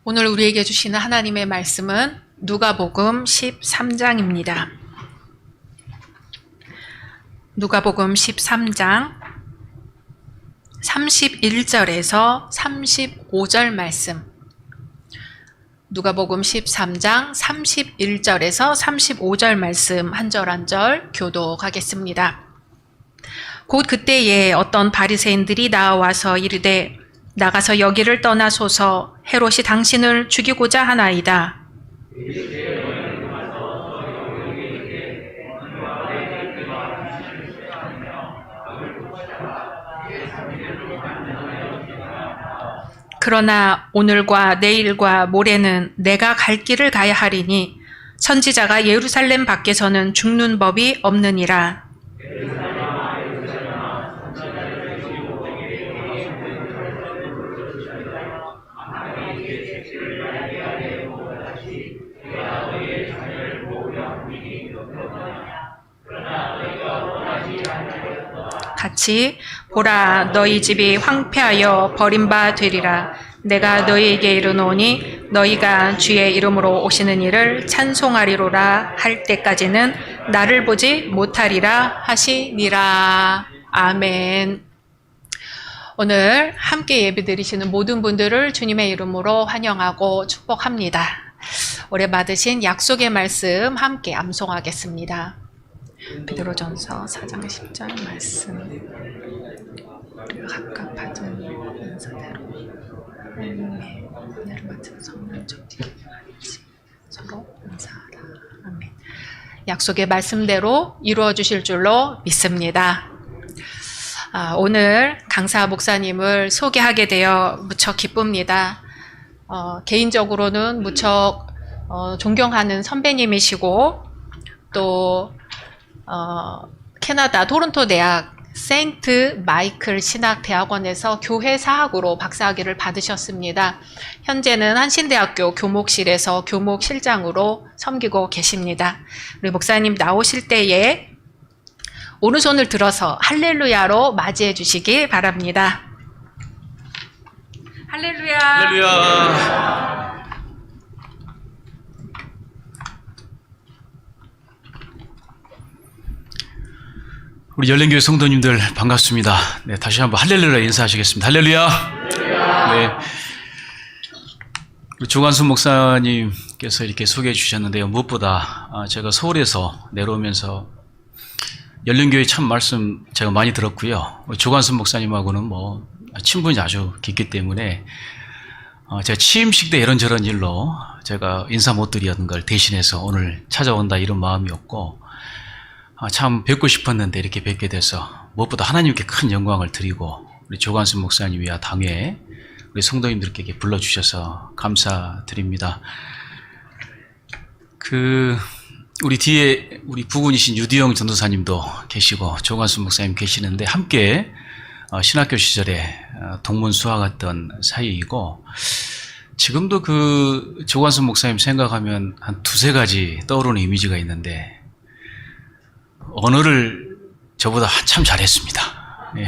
오늘 우리에게 주시는 하나님의 말씀은 누가복음 13장입니다. 누가복음 13장 31절에서 35절 말씀. 누가복음 13장 31절에서 35절 말씀 한 절 한 절 교독하겠습니다. 곧 그때에 어떤 바리새인들이 나와서 이르되 나가서 여기를 떠나소서 헤롯이 당신을 죽이고자 하나이다. 그러나 오늘과 내일과 모레는 내가 갈 길을 가야 하리니 선지자가 예루살렘 밖에서는 죽는 법이 없느니라. 같이 보라 너희 집이 황폐하여 버림바 되리라. 내가 너희에게 이르노니 너희가 주의 이름으로 오시는 이를 찬송하리로라 할 때까지는 나를 보지 못하리라 하시니라. 아멘. 오늘 함께 예배드리시는 모든 분들을 주님의 이름으로 환영하고 축복합니다. 올해 받으신 약속의 말씀 함께 암송하겠습니다. 베드로전서 4장 10절 말씀. 우리가 각각 받은 은사대로 하나님의 은혜를 맡은 성령 정직히 서로 은사하라. 아멘. 약속의 말씀대로 이루어 주실 줄로 믿습니다. 오늘 강사 목사님을 소개하게 되어 무척 기쁩니다. 개인적으로는 무척 존경하는 선배님이시고 또 캐나다 토론토 대학 세인트 마이클 신학대학원에서 교회 사학으로 박사학위를 받으셨습니다. 현재는 한신대학교 교목실에서 교목실장으로 섬기고 계십니다. 우리 목사님 나오실 때에 오른손을 들어서 할렐루야로 맞이해 주시기 바랍니다. 할렐루야. 할렐루야. 우리 열린교회 성도님들 반갑습니다. 네, 다시 한번 할렐루야 인사하시겠습니다. 할렐루야. 네. 조관순 목사님께서 이렇게 소개해 주셨는데요. 무엇보다 제가 서울에서 내려오면서 열린교회 참 말씀 제가 많이 들었고요. 조관순 목사님하고는 친분이 아주 깊기 때문에 제가 취임식 때 이런저런 일로 제가 인사 못 드렸던 걸 대신해서 오늘 찾아온다 이런 마음이었고 참 뵙고 싶었는데 이렇게 뵙게 돼서 무엇보다 하나님께 큰 영광을 드리고 우리 조관순 목사님이야 당회 우리 성도님들께 불러주셔서 감사드립니다. 우리 뒤에 우리 부군이신 유디영 전도사님도 계시고 조관순 목사님 계시는데 함께 신학교 시절에 동문 수학했던 사이이고 지금도 조관순 목사님 생각하면 한 두세 가지 떠오르는 이미지가 있는데 언어를 저보다 한참 잘했습니다. 예.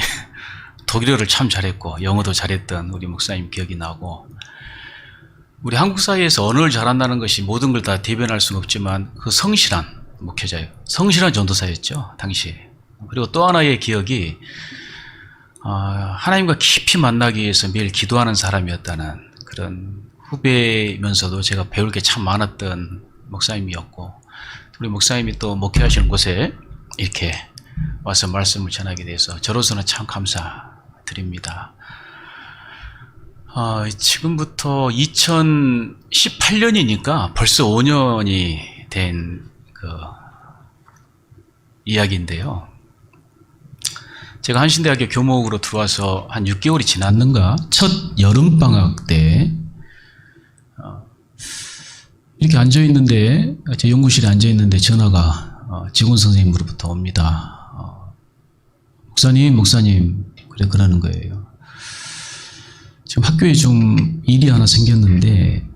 독일어를 참 잘했고 영어도 잘했던 우리 목사님 기억이 나고 우리 한국 사회에서 언어를 잘한다는 것이 모든 걸 다 대변할 수는 없지만 그 성실한 목회자예요. 성실한 전도사였죠 당시. 그리고 또 하나의 기억이 하나님과 깊이 만나기 위해서 매일 기도하는 사람이었다는 그런 후배면서도 제가 배울 게 참 많았던 목사님이었고 우리 목사님이 또 목회하시는 곳에 이렇게 와서 말씀을 전하게 돼서 저로서는 참 감사드립니다. 지금부터 2018년이니까 벌써 5년이 된 이야기인데요. 제가 한신대학교 교목으로 들어와서 한 6개월이 지났는가 첫 여름방학 때 이렇게 앉아있는데 제 연구실에 앉아있는데 전화가 직원 선생님으로부터 옵니다. 목사님 그러는 거예요. 지금 학교에 좀 일이 하나 생겼는데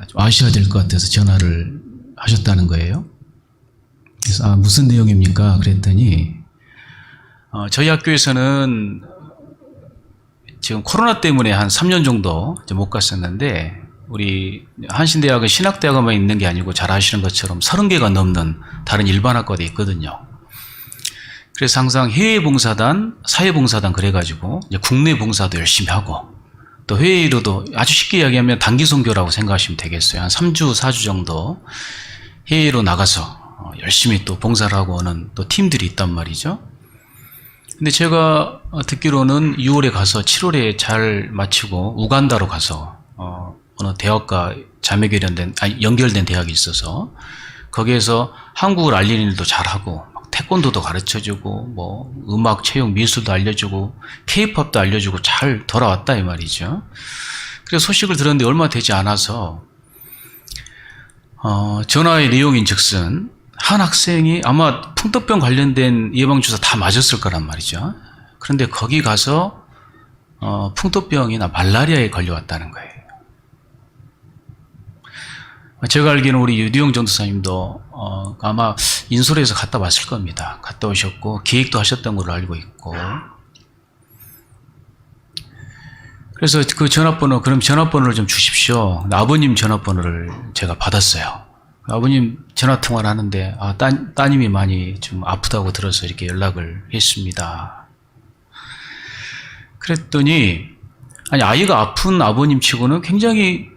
좀 아셔야 될 것 같아서 전화를 하셨다는 거예요. 그래서 무슨 내용입니까? 그랬더니 저희 학교에서는 지금 코로나 때문에 한 3년 정도 못 갔었는데 우리 한신대학은 신학대학만 있는 게 아니고 잘 아시는 것처럼 30개가 넘는 다른 일반학과도 있거든요. 그래서 항상 해외봉사단, 사회봉사단 그래가지고 이제 국내 봉사도 열심히 하고 또 해외로도 아주 쉽게 이야기하면 단기 선교라고 생각하시면 되겠어요. 한 3주, 4주 정도 해외로 나가서 열심히 또 봉사를 하고 오는 또 팀들이 있단 말이죠. 근데 제가 듣기로는 6월에 가서 7월에 잘 마치고 우간다로 가서 어느 대학과 연결된 대학이 있어서 거기에서 한국을 알리는 일도 잘하고 태권도도 가르쳐주고 뭐 음악, 체육, 미술도 알려주고 K-팝도 알려주고 잘 돌아왔다 이 말이죠. 그래서 소식을 들었는데 얼마 되지 않아서 전화의 내용인즉슨 한 학생이 아마 풍토병 관련된 예방주사 다 맞았을 거란 말이죠. 그런데 거기 가서 풍토병이나 말라리아에 걸려왔다는 거예요. 제가 알기로는 우리 유디용 전도사님도 아마 인솔에서 갔다 왔을 겁니다. 갔다 오셨고 기획도 하셨던 걸로 알고 있고, 그래서 그 전화번호, 그럼 전화번호를 좀 주십시오. 아버님 전화번호를 제가 받았어요. 아버님 전화 통화를 하는데 따님이 많이 좀 아프다고 들어서 이렇게 연락을 했습니다. 그랬더니 아니 아이가 아픈 아버님 치고는 굉장히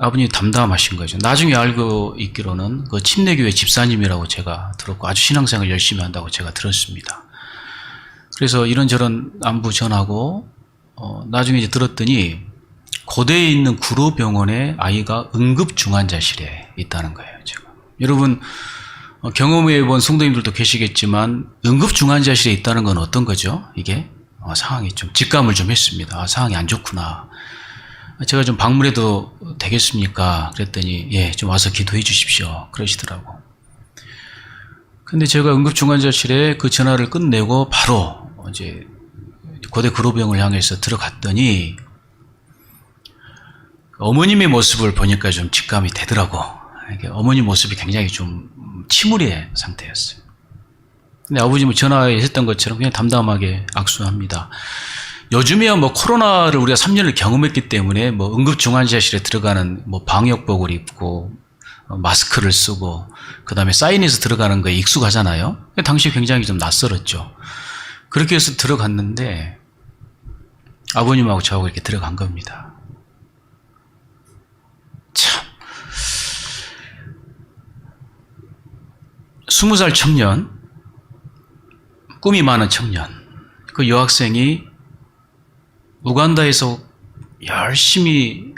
아버님이 담담하신 거죠. 나중에 알고 있기로는 그 침례교회 집사님이라고 제가 들었고 아주 신앙생활 열심히 한다고 제가 들었습니다. 그래서 이런저런 안부 전하고 나중에 이제 들었더니 고대에 있는 구로병원에 아이가 응급중환자실에 있다는 거예요. 제가. 여러분 경험해본 성도님들도 계시겠지만 응급중환자실에 있다는 건 어떤 거죠? 이게 상황이 좀 직감을 좀 했습니다. 상황이 안 좋구나. 제가 좀 방문해도 되겠습니까? 그랬더니 예, 좀 와서 기도해 주십시오. 그러시더라고. 근데 제가 응급중환자실에 그 전화를 끝내고 바로 이제 고대 구로병을 향해서 들어갔더니 어머님의 모습을 보니까 좀 직감이 되더라고. 어머님 모습이 굉장히 좀 침울해 상태였어요. 근데 아버님은 전화했던 것처럼 그냥 담담하게 악수합니다. 요즘에야 뭐 코로나를 우리가 3년을 경험했기 때문에 뭐 응급중환자실에 들어가는 뭐 방역복을 입고 마스크를 쓰고 그 다음에 사인해서 들어가는 거에 익숙하잖아요. 당시 굉장히 좀 낯설었죠. 그렇게 해서 들어갔는데 아버님하고 저하고 이렇게 들어간 겁니다. 참 20살 청년, 꿈이 많은 청년, 그 여학생이 우간다에서 열심히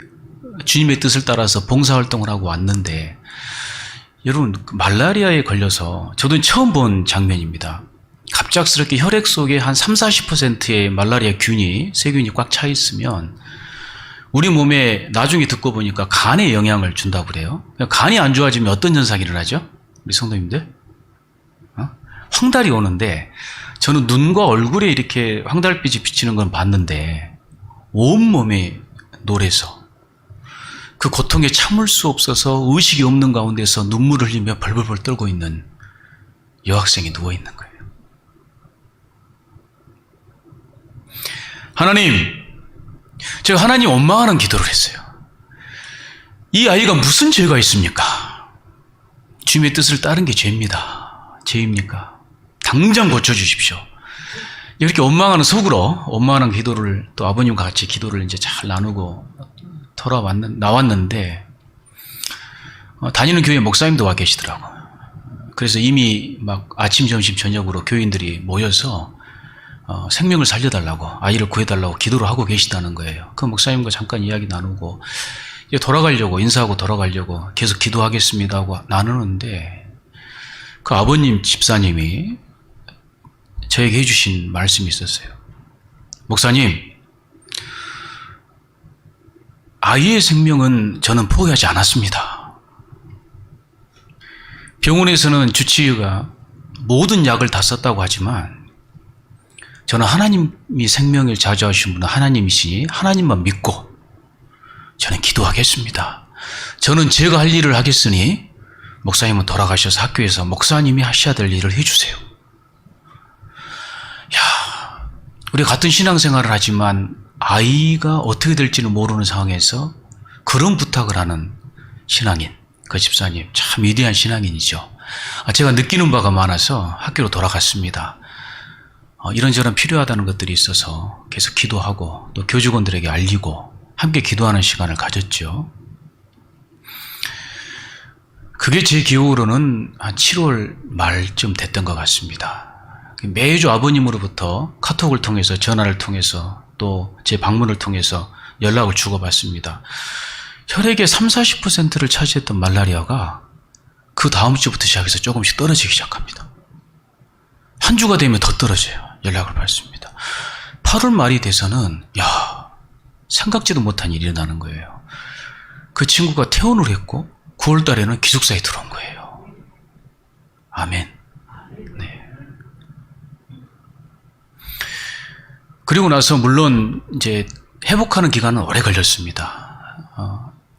주님의 뜻을 따라서 봉사활동을 하고 왔는데 여러분 말라리아에 걸려서 저도 처음 본 장면입니다. 갑작스럽게 혈액 속에 한 30-40%의 말라리아 균이 세균이 꽉 차 있으면 우리 몸에 나중에 듣고 보니까 간에 영향을 준다고 그래요. 간이 안 좋아지면 어떤 현상이 일어나죠? 우리 성도님들? 황달이 오는데 저는 눈과 얼굴에 이렇게 황달빛이 비치는 건 봤는데 온몸에 노래서 그 고통에 참을 수 없어서 의식이 없는 가운데서 눈물을 흘리며 벌벌벌 떨고 있는 여학생이 누워 있는 거예요. 하나님, 제가 하나님 원망하는 기도를 했어요. 이 아이가 무슨 죄가 있습니까? 주님의 뜻을 따른 게 죄입니다. 죄입니까? 당장 고쳐주십시오. 이렇게 원망하는 원망하는 기도를 또 아버님과 같이 기도를 이제 잘 나누고 나왔는데 다니는 교회 목사님도 와 계시더라고요. 그래서 이미 막 아침, 점심, 저녁으로 교인들이 모여서 생명을 살려달라고 아이를 구해달라고 기도를 하고 계시다는 거예요. 그 목사님과 잠깐 이야기 나누고 이제 돌아가려고 인사하고 돌아가려고 계속 기도하겠습니다 하고 나누는데 그 아버님 집사님이 저에게 해주신 말씀이 있었어요. 목사님, 아이의 생명은 저는 포기하지 않았습니다. 병원에서는 주치의가 모든 약을 다 썼다고 하지만 저는 하나님이 생명을 자주하신 분은 하나님이시니 하나님만 믿고 저는 기도하겠습니다. 저는 제가 할 일을 하겠으니 목사님은 돌아가셔서 학교에서 목사님이 하셔야 될 일을 해주세요. 우리 같은 신앙생활을 하지만 아이가 어떻게 될지는 모르는 상황에서 그런 부탁을 하는 신앙인, 그 집사님 참 위대한 신앙인이죠. 제가 느끼는 바가 많아서 학교로 돌아갔습니다. 이런저런 필요하다는 것들이 있어서 계속 기도하고 또 교직원들에게 알리고 함께 기도하는 시간을 가졌죠. 그게 제 기억으로는 한 7월 말쯤 됐던 것 같습니다. 매주 아버님으로부터 카톡을 통해서, 전화를 통해서, 또 제 방문을 통해서 연락을 주고받습니다. 혈액의 30-40%를 차지했던 말라리아가 그 다음 주부터 시작해서 조금씩 떨어지기 시작합니다. 한 주가 되면 더 떨어져요. 연락을 받습니다. 8월 말이 돼서는 생각지도 못한 일이 일어나는 거예요. 그 친구가 퇴원을 했고 9월 달에는 기숙사에 들어온 거예요. 아멘. 네. 그리고 나서 물론 이제 회복하는 기간은 오래 걸렸습니다.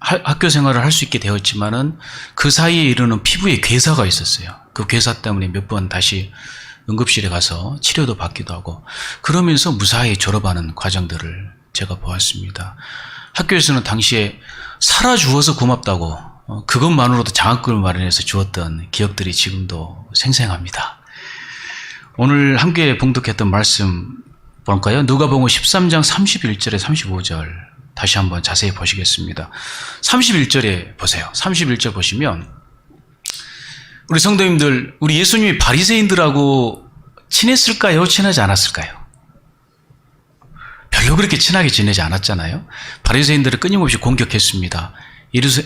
학교 생활을 할 수 있게 되었지만은 그 사이에 이르는 피부에 괴사가 있었어요. 그 괴사 때문에 몇 번 다시 응급실에 가서 치료도 받기도 하고, 그러면서 무사히 졸업하는 과정들을 제가 보았습니다. 학교에서는 당시에 살아주어서 고맙다고 그것만으로도 장학금을 마련해서 주었던 기억들이 지금도 생생합니다. 오늘 함께 봉독했던 말씀 볼까요? 누가복음 13장 31절에 35절 다시 한번 자세히 보시겠습니다. 31절에 보세요. 31절 보시면 우리 성도님들, 우리 예수님이 바리새인들하고 친했을까요? 친하지 않았을까요? 별로 그렇게 친하게 지내지 않았잖아요. 바리새인들을 끊임없이 공격했습니다.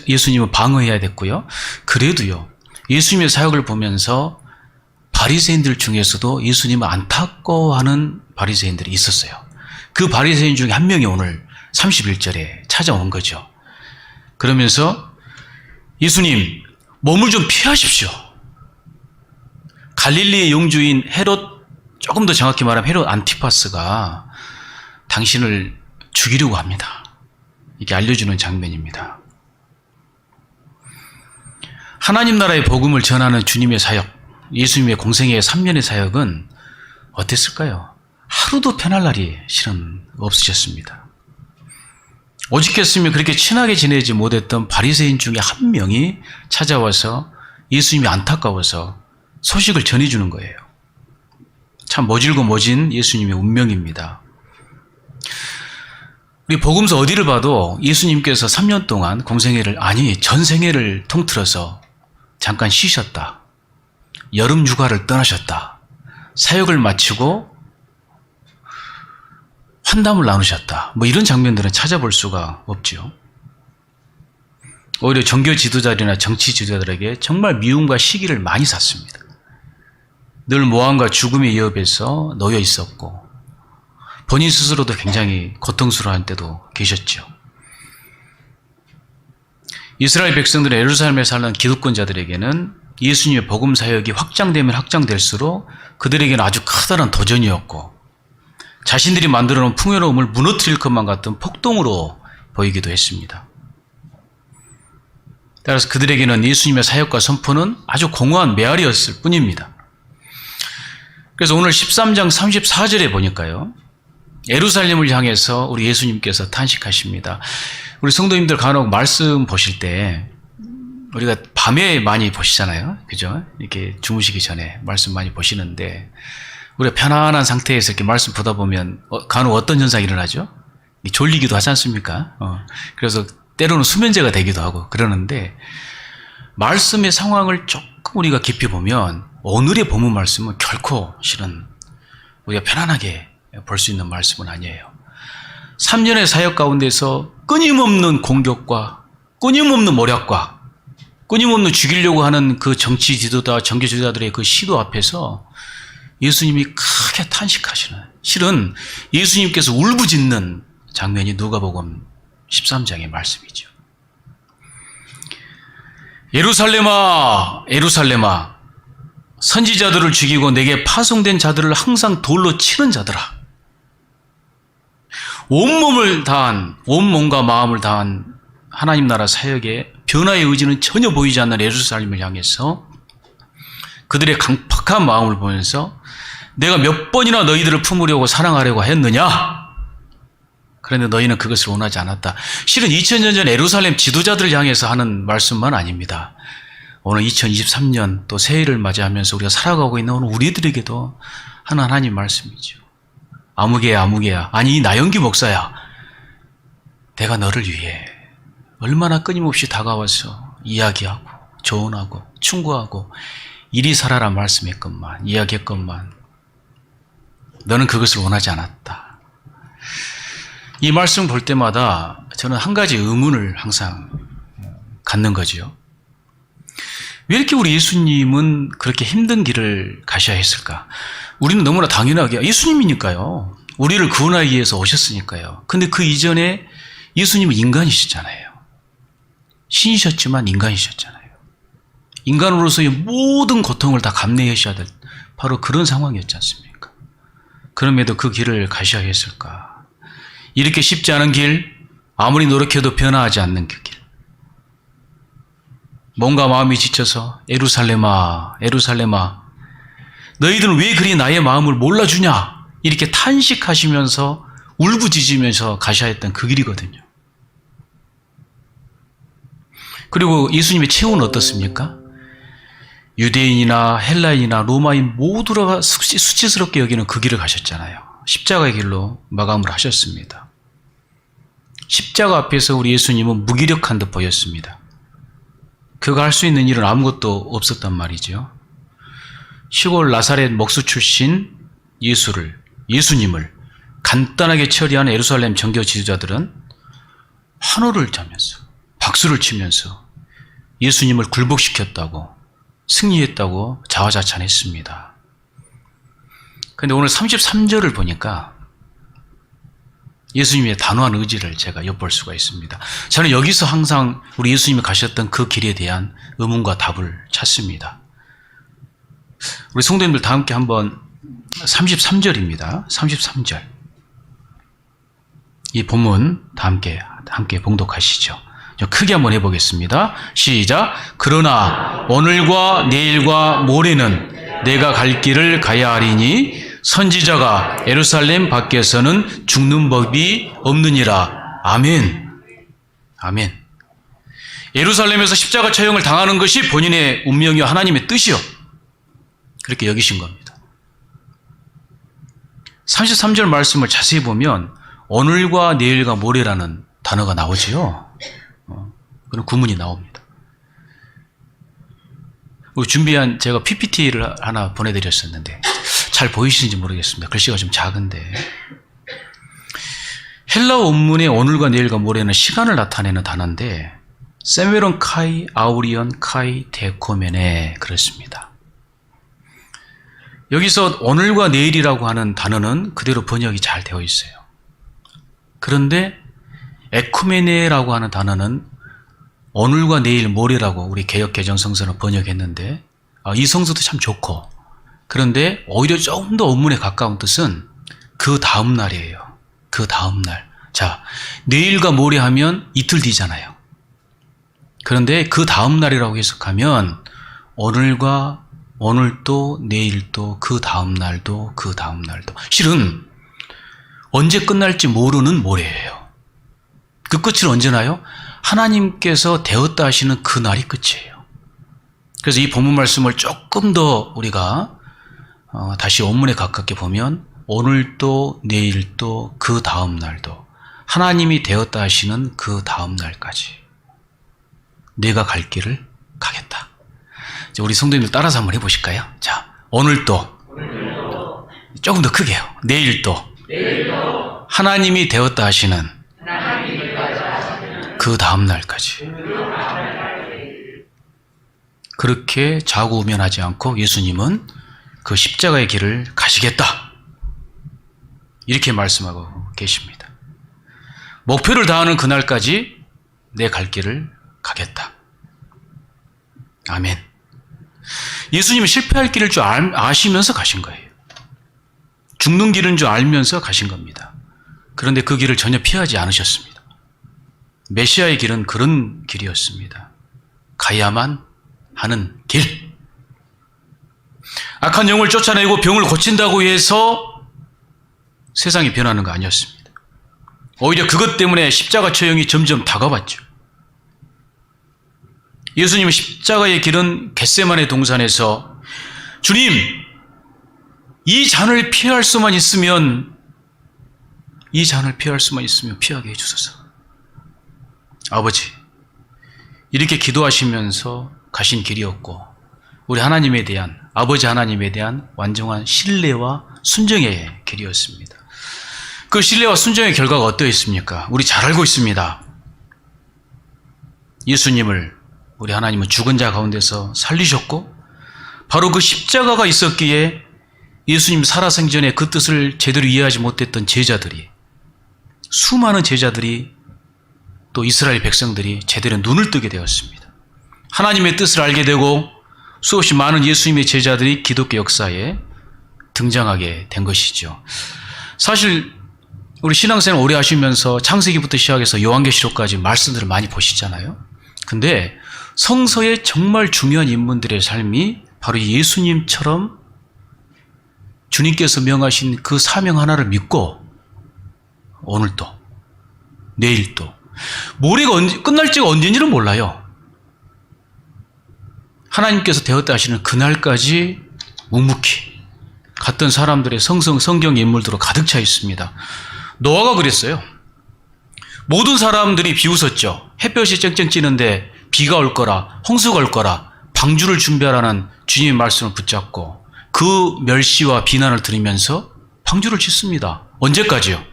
예수님을 방어해야 됐고요. 그래도요, 예수님의 사역을 보면서 바리새인들 중에서도 예수님을 안타까워하는 바리새인들이 있었어요. 그 바리새인 중에 한 명이 오늘 31절에 찾아온 거죠. 그러면서 예수님, 몸을 좀 피하십시오. 갈릴리의 영주인 헤롯, 조금 더 정확히 말하면 헤롯 안티파스가 당신을 죽이려고 합니다. 이게 알려주는 장면입니다. 하나님 나라의 복음을 전하는 주님의 사역, 예수님의 공생애의 3년의 사역은 어땠을까요? 하루도 편할 날이 실은 없으셨습니다. 오직했으면 그렇게 친하게 지내지 못했던 바리새인 중에 한 명이 찾아와서 예수님이 안타까워서 소식을 전해주는 거예요. 참 모질고 모진 예수님의 운명입니다. 우리 복음서 어디를 봐도 예수님께서 3년 동안 공생애를, 아니 전생애를 통틀어서 잠깐 쉬셨다, 여름 휴가를 떠나셨다, 사역을 마치고 환담을 나누셨다, 이런 장면들은 찾아볼 수가 없죠. 오히려 종교 지도자들이나 정치 지도자들에게 정말 미움과 시기를 많이 샀습니다. 늘 모함과 죽음의 위협에서 놓여 있었고 본인 스스로도 굉장히 고통스러워할 때도 계셨죠. 이스라엘 백성들의 예루살렘에 살던 기득권자들에게는 예수님의 복음 사역이 확장되면 확장될수록 그들에게는 아주 커다란 도전이었고, 자신들이 만들어 놓은 풍요로움을 무너뜨릴 것만 같은 폭동으로 보이기도 했습니다. 따라서 그들에게는 예수님의 사역과 선포는 아주 공허한 메아리였을 뿐입니다. 그래서 오늘 13장 34절에 보니까요, 예루살렘을 향해서 우리 예수님께서 탄식하십니다. 우리 성도님들 간혹 말씀 보실 때 우리가 밤에 많이 보시잖아요. 그죠? 이렇게 주무시기 전에 말씀 많이 보시는데, 우리가 편안한 상태에서 이렇게 말씀 보다 보면 간혹 어떤 현상이 일어나죠? 졸리기도 하지 않습니까? 그래서 때로는 수면제가 되기도 하고 그러는데, 말씀의 상황을 조금 우리가 깊이 보면 오늘의 본문 말씀은 결코 실은 우리가 편안하게 볼 수 있는 말씀은 아니에요. 3년의 사역 가운데서 끊임없는 공격과 끊임없는 모략과 끊임없는 죽이려고 하는 그 정치 지도자, 정교 지도자들의 그 시도 앞에서 예수님이 크게 탄식하시는, 실은 예수님께서 울부짖는 장면이 누가복음 13장의 말씀이죠. 예루살렘아, 예루살렘아, 선지자들을 죽이고 내게 파송된 자들을 항상 돌로 치는 자들아. 온몸을 다한, 온몸과 마음을 다한 하나님 나라 사역에 변화의 의지는 전혀 보이지 않는 예루살렘을 향해서 그들의 강팍한 마음을 보면서 내가 몇 번이나 너희들을 품으려고 사랑하려고 했느냐? 그런데 너희는 그것을 원하지 않았다. 실은 2000년 전 예루살렘 지도자들을 향해서 하는 말씀만 아닙니다. 오늘 2023년 또 새해를 맞이하면서 우리가 살아가고 있는 오늘 우리들에게도 하는 하나님 말씀이죠. 아무개야 아무개야, 아니 이 나영기 목사야, 내가 너를 위해 얼마나 끊임없이 다가와서 이야기하고 조언하고 충고하고 이리 살아라 말씀했건만, 이야기했건만 너는 그것을 원하지 않았다. 이 말씀 볼 때마다 저는 한 가지 의문을 항상 갖는 거지요. 왜 이렇게 우리 예수님은 그렇게 힘든 길을 가셔야 했을까? 우리는 너무나 당연하게 예수님이니까요. 우리를 구원하기 위해서 오셨으니까요. 근데 그 이전에 예수님은 인간이시잖아요. 신이셨지만 인간이셨잖아요. 인간으로서의 모든 고통을 다 감내하셔야 될 바로 그런 상황이었지 않습니까? 그럼에도 그 길을 가셔야 했을까? 이렇게 쉽지 않은 길, 아무리 노력해도 변화하지 않는 그 길. 뭔가 마음이 지쳐서 에루살렘아, 에루살렘아, 너희들은 왜 그리 나의 마음을 몰라주냐? 이렇게 탄식하시면서 울부짖으면서 가셔야 했던 그 길이거든요. 그리고 예수님의 체온은 어떻습니까? 유대인이나 헬라인이나 로마인 모두가 수치스럽게 여기는 그 길을 가셨잖아요. 십자가의 길로 마감을 하셨습니다. 십자가 앞에서 우리 예수님은 무기력한 듯 보였습니다. 그가 할 수 있는 일은 아무것도 없었단 말이죠. 시골 나사렛 목수 출신 예수님을 간단하게 처리한 예루살렘 정교 지도자들은 환호를 하면서 박수를 치면서 예수님을 굴복시켰다고, 승리했다고 자화자찬했습니다. 그런데 오늘 33절을 보니까 예수님의 단호한 의지를 제가 엿볼 수가 있습니다. 저는 여기서 항상 우리 예수님이 가셨던 그 길에 대한 의문과 답을 찾습니다. 우리 성도님들 다 함께 한번 33절입니다. 33절. 이 본문 다 함께 봉독하시죠. 크게 한번 해보겠습니다. 시작. 그러나 오늘과 내일과 모레는 내가 갈 길을 가야 하리니 선지자가 예루살렘 밖에서는 죽는 법이 없느니라. 아멘. 아멘. 예루살렘에서 십자가 처형을 당하는 것이 본인의 운명이요 하나님의 뜻이요, 그렇게 여기신 겁니다. 33절 말씀을 자세히 보면 오늘과 내일과 모레라는 단어가 나오지요. 그런 구문이 나옵니다. 준비한 제가 PPT를 하나 보내드렸었는데 잘 보이시는지 모르겠습니다. 글씨가 좀 작은데, 헬라어 원문의 오늘과 내일과 모레는 시간을 나타내는 단어인데 세메론 카이 아우리온 카이 데코메네 그렇습니다. 여기서 오늘과 내일이라고 하는 단어는 그대로 번역이 잘 되어 있어요. 그런데 에쿠메네라고 하는 단어는 오늘과 내일 모레라고 우리 개역개정성서는 번역했는데 이 성서도 참 좋고, 그런데 오히려 조금 더 원문에 가까운 뜻은 그 다음 날이에요. 그 다음 날. 자, 내일과 모레 하면 이틀 뒤잖아요. 그런데 그 다음 날이라고 해석하면 오늘도 내일도 그 다음 날도 그 다음 날도, 실은 언제 끝날지 모르는 모레예요. 그 끝을 언제나요? 하나님께서 되었다 하시는 그 날이 끝이에요. 그래서 이 본문 말씀을 조금 더 우리가 다시 원문에 가깝게 보면 오늘도 내일도 그 다음 날도 하나님이 되었다 하시는 그 다음 날까지 내가 갈 길을 가겠다. 이제 우리 성도님들 따라서 한번 해보실까요? 자, 오늘도 조금 더 크게요. 내일도 하나님이 되었다 하시는 그 다음 날까지 그렇게 좌고우면하지 않고 예수님은 그 십자가의 길을 가시겠다, 이렇게 말씀하고 계십니다. 목표를 다하는 그날까지 내 갈 길을 가겠다. 아멘. 예수님은 실패할 길일 줄 아시면서 가신 거예요. 죽는 길인 줄 알면서 가신 겁니다. 그런데 그 길을 전혀 피하지 않으셨습니다. 메시아의 길은 그런 길이었습니다. 가야만 하는 길. 악한 영을 쫓아내고 병을 고친다고 해서 세상이 변하는 거 아니었습니다. 오히려 그것 때문에 십자가 처형이 점점 다가왔죠. 예수님은 십자가의 길은 겟세마네 동산에서 주님, 이 잔을 피할 수만 있으면 피하게 해주소서. 아버지, 이렇게 기도하시면서 가신 길이었고 우리 하나님에 대한, 아버지 하나님에 대한 완전한 신뢰와 순종의 길이었습니다. 그 신뢰와 순종의 결과가 어떠했습니까? 우리 잘 알고 있습니다. 예수님을, 우리 하나님은 죽은 자 가운데서 살리셨고 바로 그 십자가가 있었기에 예수님 살아생전에 그 뜻을 제대로 이해하지 못했던 제자들이, 수많은 제자들이, 또 이스라엘 백성들이 제대로 눈을 뜨게 되었습니다. 하나님의 뜻을 알게 되고 수없이 많은 예수님의 제자들이 기독교 역사에 등장하게 된 것이죠. 사실 우리 신앙생활 오래 하시면서 창세기부터 시작해서 요한계시록까지 말씀들을 많이 보시잖아요. 근데 성서의 정말 중요한 인물들의 삶이 바로 예수님처럼 주님께서 명하신 그 사명 하나를 믿고 오늘도, 내일도, 모레가 끝날지가 언제인지는 몰라요. 하나님께서 되었다 하시는 그날까지 묵묵히 갔던 사람들의 성경 인물들로 가득 차 있습니다. 노아가 그랬어요. 모든 사람들이 비웃었죠. 햇볕이 쨍쨍 찌는데 비가 올 거라, 홍수가 올 거라, 방주를 준비하라는 주님의 말씀을 붙잡고 그 멸시와 비난을 들으면서 방주를 짓습니다. 언제까지요?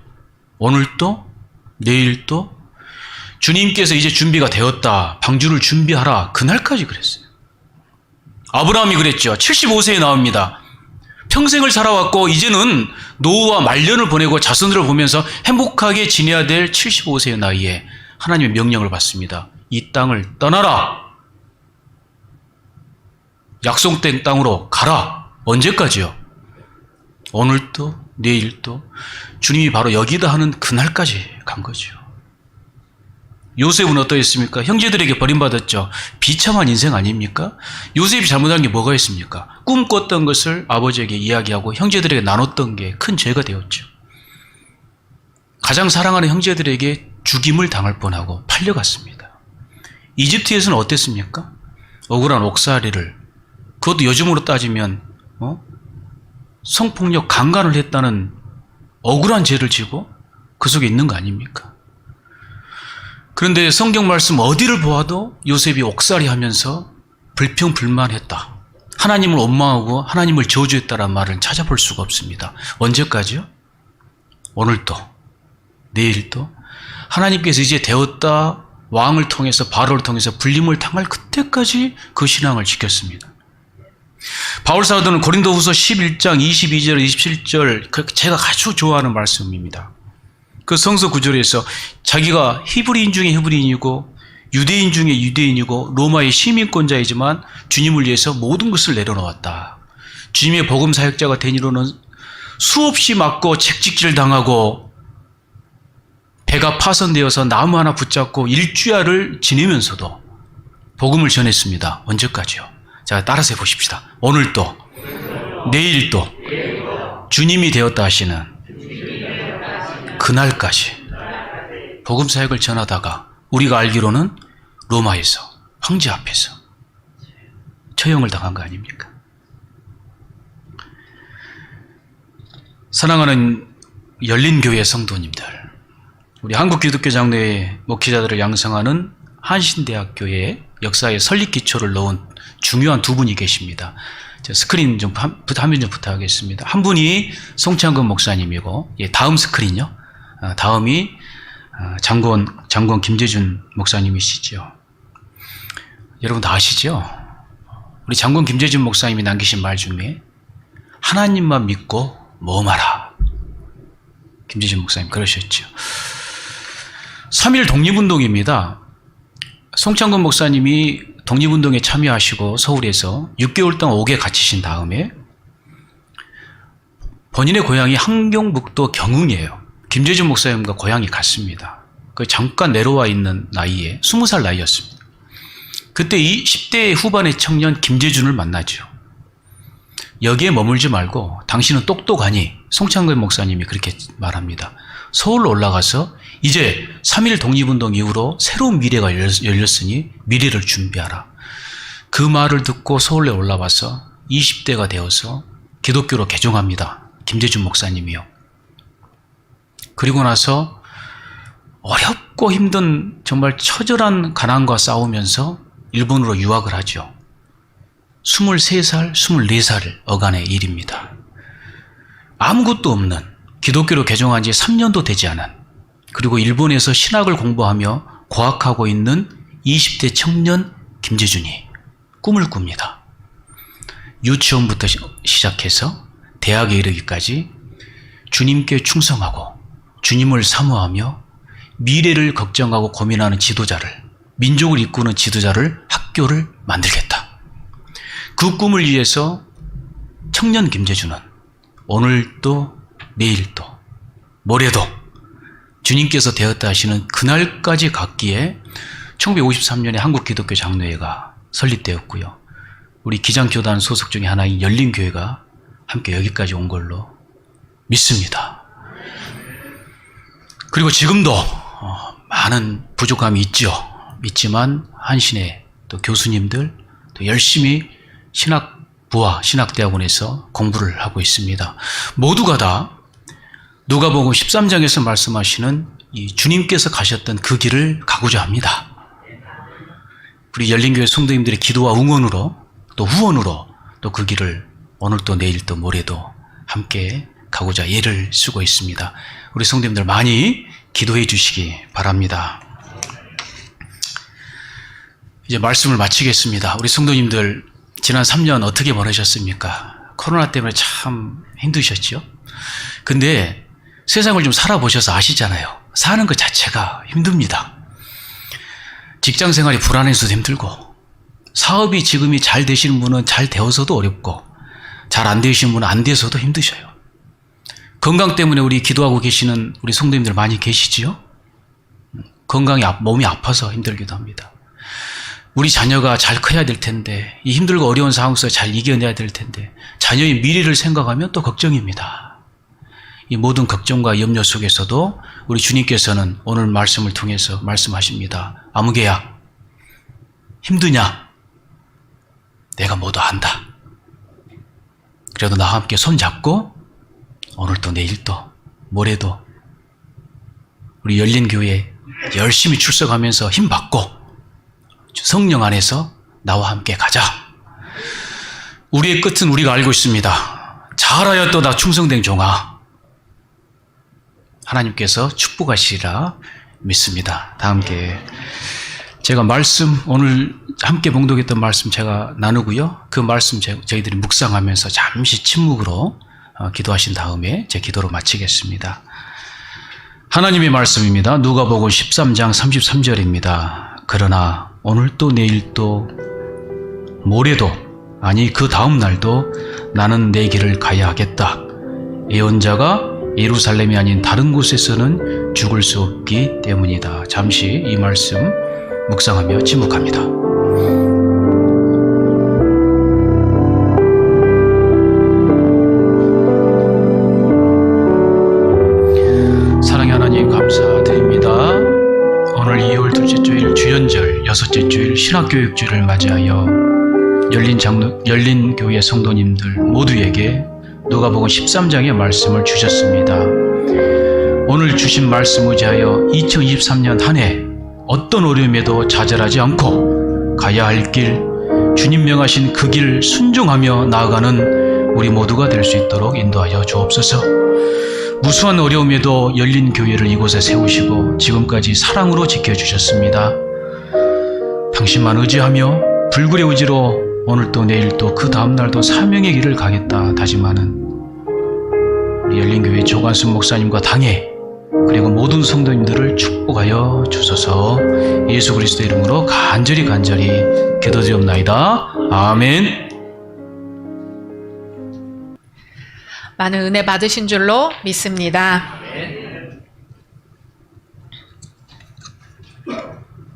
오늘도, 내일도, 주님께서 이제 준비가 되었다, 방주를 준비하라, 그날까지 그랬어요. 아브라함이 그랬죠. 75세에 나옵니다. 평생을 살아왔고 이제는 노후와 말년을 보내고 자손들을 보면서 행복하게 지내야 될 75세의 나이에 하나님의 명령을 받습니다. 이 땅을 떠나라. 약속된 땅으로 가라. 언제까지요? 오늘도, 내일도, 주님이 바로 여기다 하는 그날까지 간 거죠. 요셉은 어떠했습니까? 형제들에게 버림받았죠. 비참한 인생 아닙니까? 요셉이 잘못한 게 뭐가 있습니까? 꿈꿨던 것을 아버지에게 이야기하고 형제들에게 나눴던 게 큰 죄가 되었죠. 가장 사랑하는 형제들에게 죽임을 당할 뻔하고 팔려갔습니다. 이집트에서는 어땠습니까? 억울한 옥살이를, 그것도 요즘으로 따지면 성폭력 강간을 했다는 억울한 죄를 지고 그 속에 있는 거 아닙니까? 그런데 성경 말씀 어디를 보아도 요셉이 옥살이 하면서 불평불만했다, 하나님을 원망하고 하나님을 저주했다라는 말을 찾아볼 수가 없습니다. 언제까지요? 오늘도, 내일도, 하나님께서 이제 되었다, 왕을 통해서, 바로를 통해서 불림을 당할 그때까지 그 신앙을 지켰습니다. 바울 사도는 고린도후서 11장 22절 27절, 제가 아주 좋아하는 말씀입니다. 그 성서 구절에서 자기가 히브리인 중에 히브리인이고 유대인 중에 유대인이고 로마의 시민권자이지만 주님을 위해서 모든 것을 내려놓았다. 주님의 복음 사역자가 된 이로는 수없이 맞고 채찍질 당하고 배가 파손되어서 나무 하나 붙잡고 일주야를 지내면서도 복음을 전했습니다. 언제까지요? 자, 따라서 해보십시다. 오늘도, 내일도, 주님이 되었다 하시는 그날까지 복음 사역을 전하다가 우리가 알기로는 로마에서, 황제 앞에서 처형을 당한 거 아닙니까? 사랑하는 열린교회 성도님들, 우리 한국기독교장로회 목회자들을 양성하는 한신대학교의 역사의 설립 기초를 넣은 중요한 두 분이 계십니다. 스크린 좀 화면 좀 부탁하겠습니다. 한 분이 송창근 목사님이고, 다음 스크린요. 다음이 장군 김재준 목사님이시죠. 여러분 다 아시죠? 우리 장군 김재준 목사님이 남기신 말 중에 하나님만 믿고 모험하라. 김재준 목사님 그러셨죠. 3.1 독립운동입니다. 송창근 목사님이 독립운동에 참여하시고 서울에서 6개월 동안 옥에 갇히신 다음에 본인의 고향이 함경북도 경흥이에요. 김재준 목사님과 고향이 같습니다. 잠깐 내려와 있는 나이에 20살 나이였습니다. 그때 이 10대 후반의 청년 김재준을 만나죠. 여기에 머물지 말고 당신은 똑똑하니, 송창근 목사님이 그렇게 말합니다. 서울로 올라가서 이제 3.1 독립운동 이후로 새로운 미래가 열렸으니 미래를 준비하라. 그 말을 듣고 서울에 올라와서 20대가 되어서 기독교로 개종합니다. 김재준 목사님이요. 그리고 나서 어렵고 힘든 정말 처절한 가난과 싸우면서 일본으로 유학을 하죠. 23살, 24살 어간의 일입니다. 아무것도 없는, 기독교로 개종한 지 3년도 되지 않은, 그리고 일본에서 신학을 공부하며 고학하고 있는 20대 청년 김재준이 꿈을 꿉니다. 유치원부터 시작해서 대학에 이르기까지 주님께 충성하고 주님을 사모하며 미래를 걱정하고 고민하는 지도자를, 민족을 이끄는 지도자를, 학교를 만들겠다. 그 꿈을 위해서 청년 김재준은 오늘도 내일도 모레도 주님께서 되었다 하시는 그날까지 갔기에 1953년에 한국기독교장로회가 설립되었고요. 우리 기장교단 소속 중에 하나인 열린교회가 함께 여기까지 온 걸로 믿습니다. 그리고 지금도 많은 부족함이 있죠. 있지만 한신의 또 교수님들 또 열심히 신학부와 신학대학원에서 공부를 하고 있습니다. 모두가 다 누가복음 13장에서 말씀하시는 이 주님께서 가셨던 그 길을 가고자 합니다. 우리 열린교회 성도님들의 기도와 응원으로 또 후원으로 또 그 길을 오늘도 내일도 모레도 함께 가고자 애를 쓰고 있습니다. 우리 성도님들 많이 기도해 주시기 바랍니다. 이제 말씀을 마치겠습니다. 우리 성도님들 지난 3년 어떻게 보내셨습니까? 코로나 때문에 참 힘드셨죠? 근데 세상을 좀 살아보셔서 아시잖아요. 사는 것 자체가 힘듭니다. 직장 생활이 불안해서도 힘들고, 사업이 지금이 잘 되시는 분은 잘 되어서도 어렵고, 잘 안 되시는 분은 안 돼서도 힘드셔요. 건강 때문에 우리 기도하고 계시는 우리 성도님들 많이 계시지요? 몸이 아파서 힘들기도 합니다. 우리 자녀가 잘 커야 될 텐데, 이 힘들고 어려운 상황 속에서 잘 이겨내야 될 텐데, 자녀의 미래를 생각하면 또 걱정입니다. 이 모든 걱정과 염려 속에서도 우리 주님께서는 오늘 말씀을 통해서 말씀하십니다. 아무개야, 힘드냐? 내가 모두 안다. 그래도 나와 함께 손잡고 오늘도 내일도 모레도 우리 열린교회 열심히 출석하면서 힘받고 성령 안에서 나와 함께 가자. 우리의 끝은 우리가 알고 있습니다. 잘하였도다 충성된 종아. 하나님께서 축복하시리라 믿습니다. 다 함께 제가 말씀, 오늘 함께 봉독했던 말씀 제가 나누고요. 그 말씀 저희들이 묵상하면서 잠시 침묵으로 기도하신 다음에 제 기도로 마치겠습니다. 하나님의 말씀입니다. 누가복음 13장 33절입니다. 그러나 오늘도 내일도 모레도, 아니 그 다음 날도 나는 내 길을 가야 하겠다. 예언자가 예루살렘이 아닌 다른 곳에서는 죽을 수 없기 때문이다. 잠시 이 말씀 묵상하며 침묵합니다. 사랑의 하나님 감사드립니다. 오늘 2월 둘째 주일 주연절 여섯째 주일 신학교육주를 맞이하여 열린교회 성도님들 모두에게 누가복음 13장의 말씀을 주셨습니다. 오늘 주신 말씀 의지하여 2023년 한 해 어떤 어려움에도 좌절하지 않고 가야 할 길, 주님 명하신 그 길 순종하며 나아가는 우리 모두가 될 수 있도록 인도하여 주옵소서. 무수한 어려움에도 열린 교회를 이곳에 세우시고 지금까지 사랑으로 지켜주셨습니다. 당신만 의지하며 불굴의 의지로 오늘도 내일도 그 다음날도 사명의 길을 가겠다 다짐하는 우리 열린교회 조관순 목사님과 당회 그리고 모든 성도님들을 축복하여 주소서. 예수 그리스도 이름으로 간절히 기도드리옵나이다. 아멘. 많은 은혜 받으신 줄로 믿습니다.